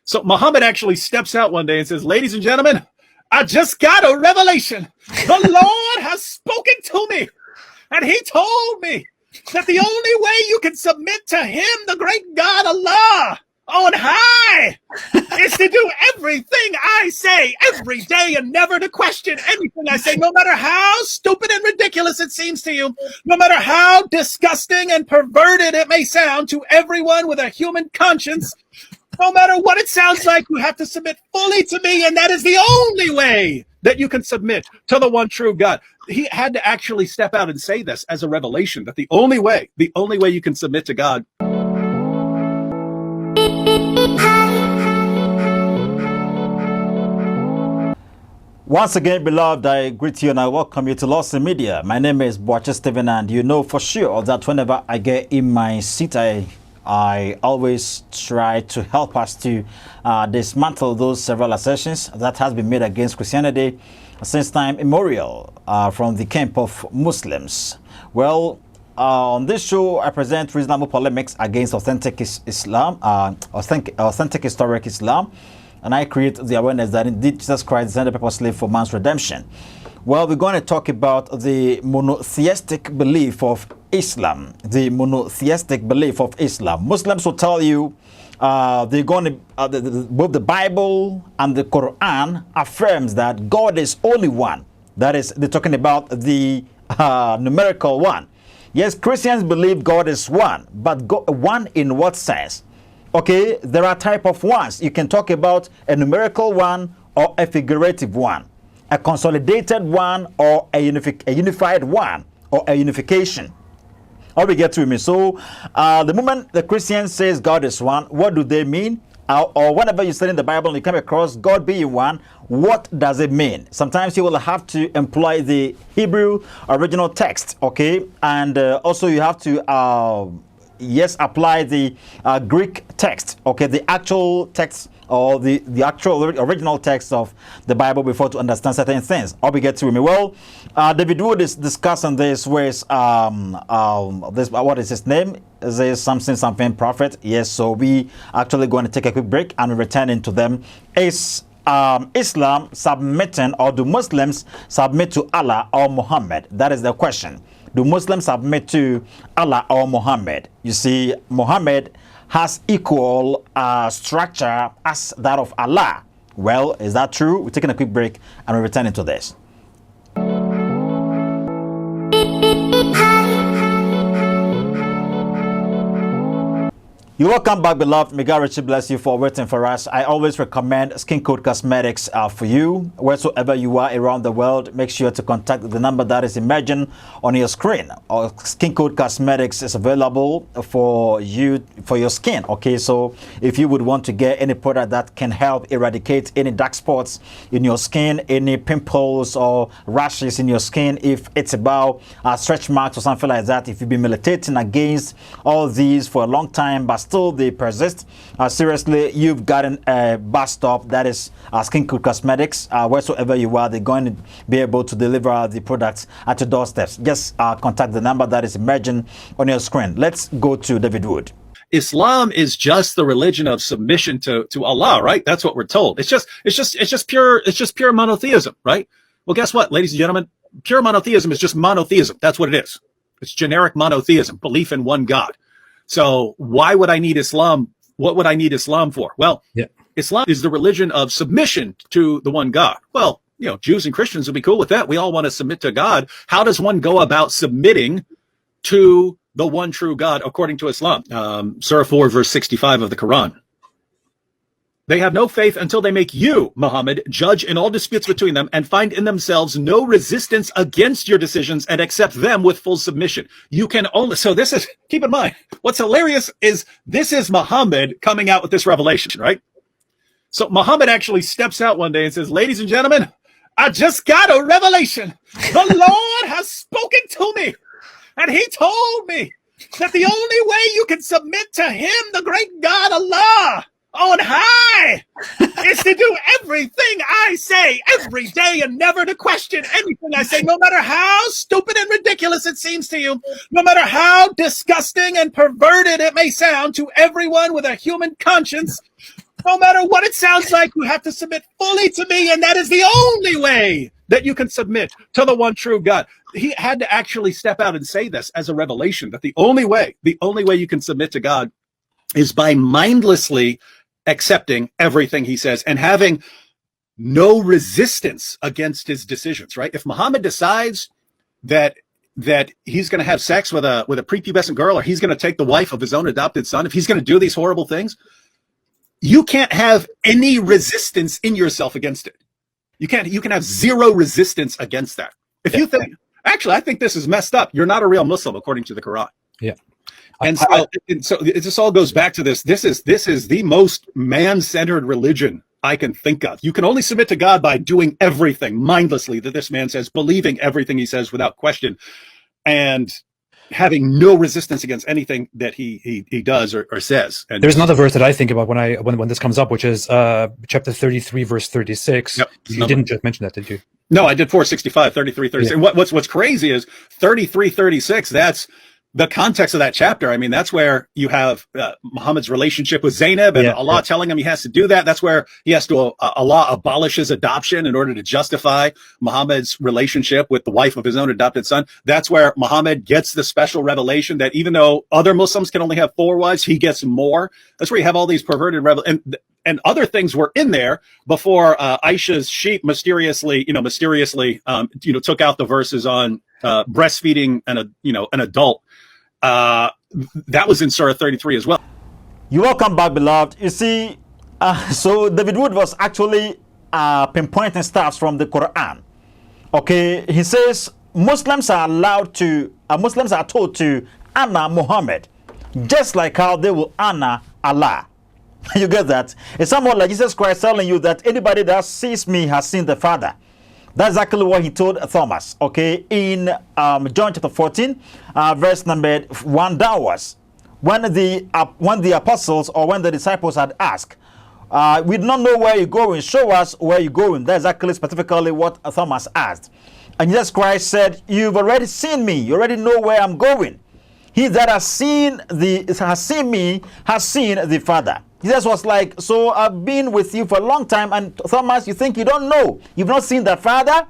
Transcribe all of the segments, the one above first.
So Muhammad actually steps out one day and says, ladies and gentlemen, I just got a revelation. The Lord has spoken to me, and he told me that the only way you can submit to him, the great God Allah on high, is to do everything I say every day and never to question anything I say, no matter how stupid and ridiculous it seems to you, no matter how disgusting and perverted it may sound to everyone with a human conscience. No matter what it sounds like, you have to submit fully to me, and that is the only way that you can submit to the one true God. He had to actually step out and say this as a revelation, that the only way you can submit to God. Once again, beloved, I greet you and I welcome you to u.s.a Media. My name is Boache Stephen, and you know for sure that whenever I get in my seat, I always try to help us to dismantle those several assertions that has been made against Christianity since time immemorial from the camp of Muslims. Well, on this show, I present reasonable polemics against authentic Islam, authentic historic Islam, and I create the awareness that indeed Jesus Christ descended purposely for man's redemption. Well, we're going to talk about the monotheistic belief of Islam. The monotheistic belief of Islam. Muslims will tell you they're going to, both the Bible and the Quran affirms that God is only one. That is, they're talking about the numerical one. Yes, Christians believe God is one, but one in what sense? Okay, there are type of ones. You can talk about a numerical one or a figurative one, a consolidated one or a unified one or a unification. How we get to me? So the moment the Christian says God is one, what do they mean? Or whenever you study in the Bible and you come across God being one, what does it mean? Sometimes you will have to employ the Hebrew original text, okay? And also you have to apply the Greek text, okay, the actual text or the actual original text of the Bible before to understand certain things. How we get to me? Well, David Wood is discussing this with this, what is his name? Is there something prophet? Yes. So we actually going to take a quick break and return into them. Is Islam submitting, or do Muslims submit to Allah or Muhammad? That is the question. Do Muslims submit to Allah or Muhammad? You see, Muhammad has equal structure as that of Allah. Well, is that true? We're taking a quick break and we're returning to this. You're welcome back, beloved. May God richly bless you for waiting for us. I always recommend Skin Code Cosmetics for you. Wheresoever you are around the world, make sure to contact the number that is emerging on your screen. Skin Code Cosmetics is available for you, for your skin. Okay, so if you would want to get any product that can help eradicate any dark spots in your skin, any pimples or rashes in your skin, if it's about stretch marks or something like that, if you've been militating against all these for a long time, but still they persist, seriously, you've gotten a bus stop that is Skin Code Cosmetics. Wheresoever you are, they're going to be able to deliver the products at your doorsteps. Just contact the number that is emerging on your screen. Let's go to David Wood. Islam is just the religion of submission to Allah, right? That's what we're told. It's just pure monotheism, right? Well, guess what, ladies and gentlemen? Pure monotheism is just monotheism. That's what it is. It's generic monotheism, belief in one God. So why would I need Islam? What would I need Islam for? Well, Islam is the religion of submission to the one God. Well, you know, Jews and Christians would be cool with that. We all want to submit to God. How does one go about submitting to the one true God according to Islam? Surah 4, verse 65 of the Quran. They have no faith until they make you, Muhammad, judge in all disputes between them and find in themselves no resistance against your decisions and accept them with full submission. You can only, so this is, keep in mind, what's hilarious is this is Muhammad coming out with this revelation, right? So Muhammad actually steps out one day and says, ladies and gentlemen, I just got a revelation. The Lord has spoken to me, and he told me that the only way you can submit to him, the great God Allah on high, is to do everything I say every day and never to question anything I say, no matter how stupid and ridiculous it seems to you, no matter how disgusting and perverted it may sound to everyone with a human conscience. No matter what it sounds like, you have to submit fully to me, and that is the only way that you can submit to the one true God. He had to actually step out and say this as a revelation, that the only way you can submit to God is by mindlessly accepting everything he says and having no resistance against his decisions, right? If Muhammad decides that he's going to have sex with a prepubescent girl, or he's going to take the wife of his own adopted son, if he's going to do these horrible things, you can't have any resistance in yourself against it. You can have zero resistance against that. If you think, actually, I think this is messed up, you're not a real Muslim according to the Quran. Yeah. And so it just all goes back to this. This is the most man-centered religion I can think of. You can only submit to God by doing everything mindlessly that this man says, believing everything he says without question, and having no resistance against anything that he does or says. And there's another verse that I think about when this comes up, which is chapter 33, verse 36. Yep. You didn't just mention that, did you? No, I did 465, 33, 36. Yeah. What's crazy is 33, 36. That's the context of that chapter. I mean, that's where you have Muhammad's relationship with Zainab, and Allah telling him he has to do that. That's where he has to, Allah abolishes adoption in order to justify Muhammad's relationship with the wife of his own adopted son. That's where Muhammad gets the special revelation that even though other Muslims can only have 4 wives, he gets more. That's where you have all these perverted and other things were in there before Aisha's sheep mysteriously took out the verses on breastfeeding an adult. That was in Surah 33 as well. You're welcome back, beloved. You see, so David Wood was actually pinpointing stuff from the Quran. Okay, he says Muslims are told to honor Muhammad, just like how they will honor Allah. You get that? It's somewhat like Jesus Christ telling you that anybody that sees me has seen the Father. That's exactly what he told Thomas, okay, in John chapter 14, verse number 1 downwards. When the apostles or when the disciples had asked, we do not know where you're going, show us where you're going. That's exactly specifically what Thomas asked. And Jesus Christ said, you've already seen me, you already know where I'm going. He that has seen me has seen the Father. Jesus was like, so I've been with you for a long time, and Thomas, you think you don't know? You've not seen the Father?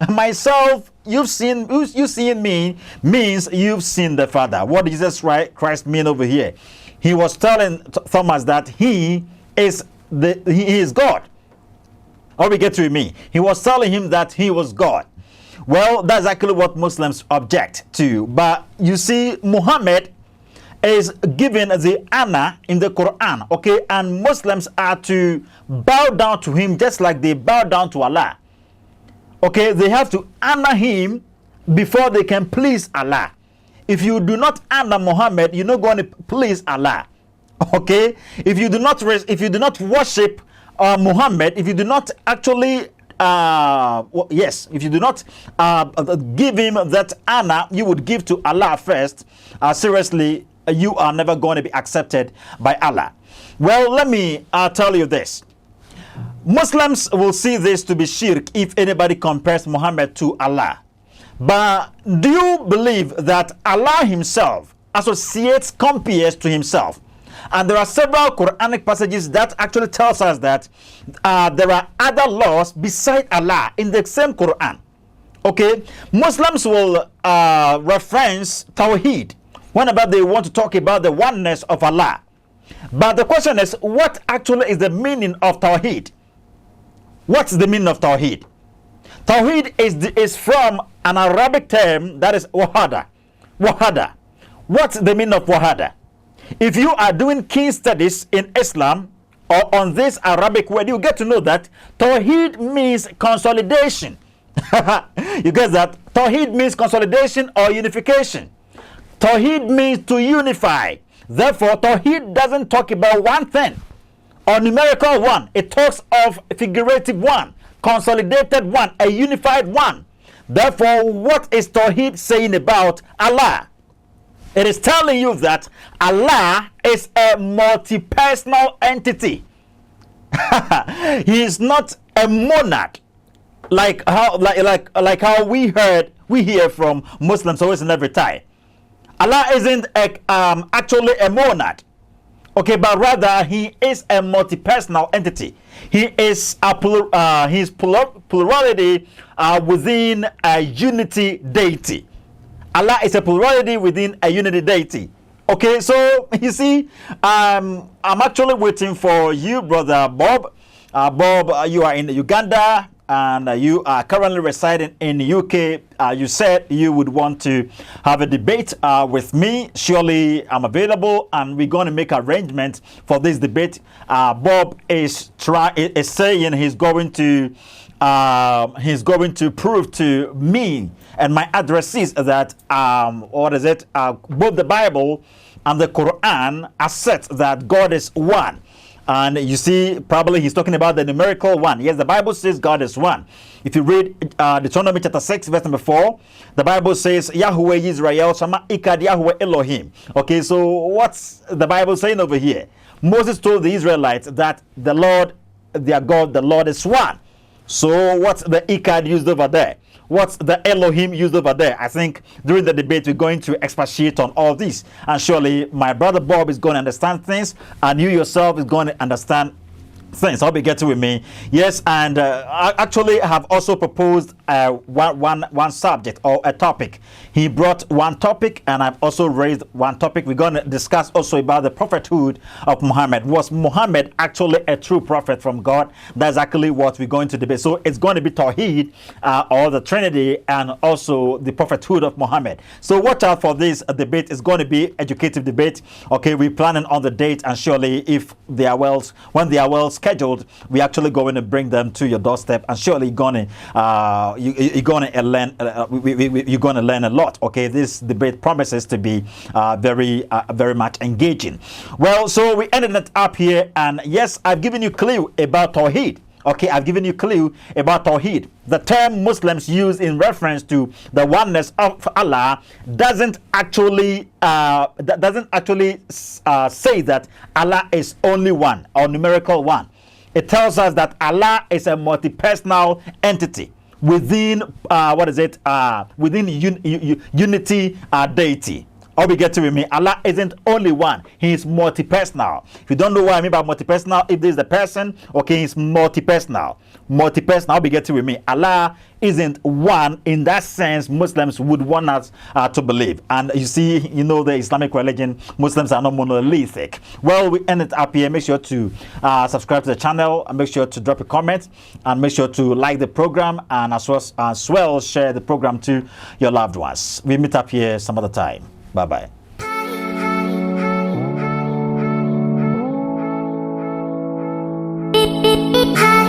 Myself, you seeing me means you've seen the Father. What did Jesus Christ mean over here? He was telling Thomas that he is God. Or we get to me. He was telling him that he was God. Well, that's exactly what Muslims object to. But you see, Muhammad is given the honor in the Quran, okay? And Muslims are to bow down to him just like they bow down to Allah. Okay, they have to honor him before they can please Allah. If you do not honor Muhammad, you're not going to please Allah. Okay? If you do not worship Muhammad, if you do not actually if you do not give him that honor you would give to Allah first, seriously, you are never going to be accepted by Allah. Well, let me tell you this. Muslims will see this to be shirk if anybody compares Muhammad to Allah. But do you believe that Allah himself compares to himself? And there are several Quranic passages that actually tells us that there are other laws beside Allah in the same Quran. Okay, Muslims will reference Tawheed whenever they want to talk about the oneness of Allah. But the question is, what actually is the meaning of Tawheed? What's the meaning of Tawheed? Tawheed is from an Arabic term that is wahada. Wahada. What's the meaning of wahada? If you are doing key studies in Islam or on this Arabic word, you get to know that Tawheed means consolidation. You get that? Tawheed means consolidation or unification. Tawheed means to unify. Therefore, Tawheed doesn't talk about one thing or numerical one. It talks of figurative one, consolidated one, a unified one. Therefore, what is Tawheed saying about Allah? It is telling you that Allah is a multi-personal entity. He is not a monad, like how we hear from Muslims always and every time. Allah isn't actually a monad. Okay, but rather he is a multi-personal entity. He is a plurality within a unity deity. Allah is a plurality within a unity deity. Okay, so you see, I'm actually waiting for you, brother Bob. Bob, you are in Uganda and you are currently residing in the UK. You said you would want to have a debate with me. Surely I'm available and we're going to make arrangements for this debate. Bob is saying he's going to prove to me and my addressees that both the Bible and the Quran assert that God is one. And you see, probably he's talking about the numerical one. Yes, the Bible says God is one. If you read Deuteronomy chapter 6, verse number 4, the Bible says, Yahweh Israel, Shama Ikad Yahweh Elohim. Okay, so what's the Bible saying over here? Moses told the Israelites that the Lord, their God, the Lord is one. So what's the Ikad used over there? What's the Elohim used over there? I think during the debate we're going to expatiate on all this. And surely my brother Bob is going to understand things and you yourself is going to understand things. I'll be getting with me. Yes, and I actually have also proposed one subject or a topic. He brought one topic and I've also raised one topic. We're going to discuss also about the prophethood of Muhammad. Was Muhammad actually a true prophet from God? That's actually what we're going to debate. So it's going to be Tawheed or the Trinity and also the prophethood of Muhammad. So watch out for this debate. It's going to be educative debate. Okay, we're planning on the date and surely if they are when they are well scheduled, we're actually going to bring them to your doorstep and surely you're going to learn a lot. Okay, this debate promises to be very much engaging. Well, so we ended it up here, and yes, I've given you a clue about Tawheed. Okay, I've given you a clue about Tawheed. The term Muslims use in reference to the oneness of Allah doesn't actually say that Allah is only one or numerical one. It tells us that Allah is a multi-personal entity within within unity deity. Or we get to with me, Allah isn't only one, he is multi-personal. If you don't know what I mean by multi-personal, if there's a person, okay, he's multi-personal. I'll be getting with me. Allah isn't one in that sense Muslims would want us to believe. And you see, the Islamic religion, Muslims are not monolithic. Well, we end it up here. Make sure to subscribe to the channel and make sure to drop a comment and make sure to like the program and as well share the program to your loved ones. We meet up here some other time. Bye-bye. Hi.